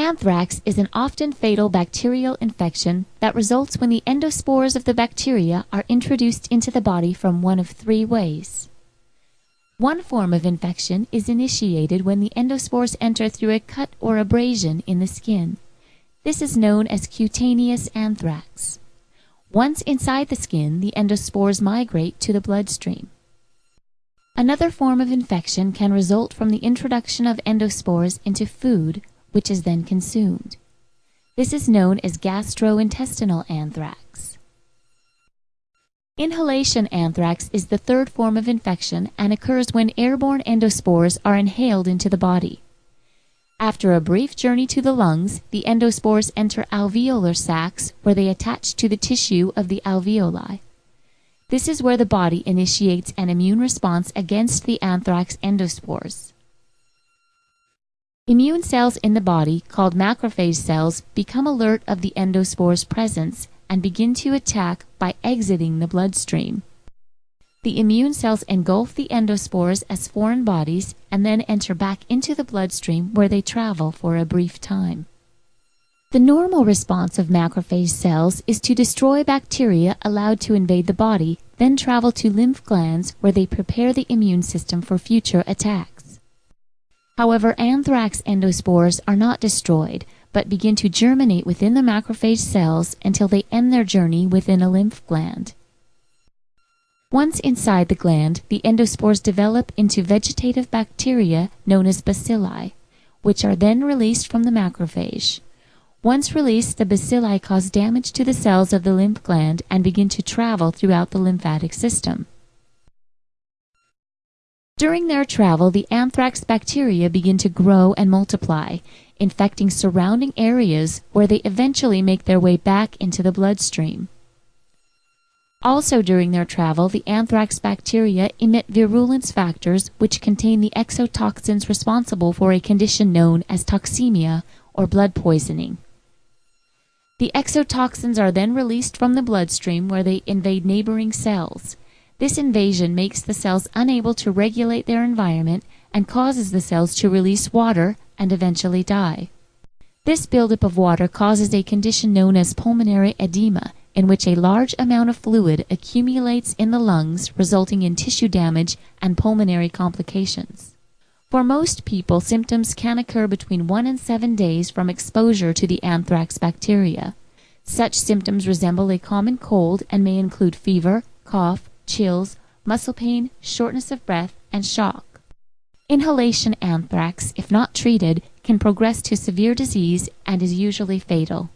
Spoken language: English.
Anthrax is an often fatal bacterial infection that results when the endospores of the bacteria are introduced into the body from one of three ways. One form of infection is initiated when the endospores enter through a cut or abrasion in the skin. This is known as cutaneous anthrax. Once inside the skin, the endospores migrate to the bloodstream. Another form of infection can result from the introduction of endospores into food, which is then consumed. This is known as gastrointestinal anthrax. Inhalation anthrax is the third form of infection and occurs when airborne endospores are inhaled into the body. After a brief journey to the lungs, the endospores enter alveolar sacs where they attach to the tissue of the alveoli. This is where the body initiates an immune response against the anthrax endospores. Immune cells in the body, called macrophage cells, become alert of the endospores' presence and begin to attack by exiting the bloodstream. The immune cells engulf the endospores as foreign bodies and then enter back into the bloodstream where they travel for a brief time. The normal response of macrophage cells is to destroy bacteria allowed to invade the body, then travel to lymph glands where they prepare the immune system for future attacks. However, anthrax endospores are not destroyed, but begin to germinate within the macrophage cells until they end their journey within a lymph gland. Once inside the gland, the endospores develop into vegetative bacteria known as bacilli, which are then released from the macrophage. Once released, the bacilli cause damage to the cells of the lymph gland and begin to travel throughout the lymphatic system. During their travel, the anthrax bacteria begin to grow and multiply, infecting surrounding areas where they eventually make their way back into the bloodstream. Also during their travel, the anthrax bacteria emit virulence factors which contain the exotoxins responsible for a condition known as toxemia or blood poisoning. The exotoxins are then released from the bloodstream where they invade neighboring cells. This invasion makes the cells unable to regulate their environment and causes the cells to release water and eventually die. This buildup of water causes a condition known as pulmonary edema, in which a large amount of fluid accumulates in the lungs, resulting in tissue damage and pulmonary complications. For most people, symptoms can occur between 1 and 7 days from exposure to the anthrax bacteria. Such symptoms resemble a common cold and may include fever, cough, chills, muscle pain, shortness of breath, and shock. Inhalation anthrax, if not treated, can progress to severe disease and is usually fatal.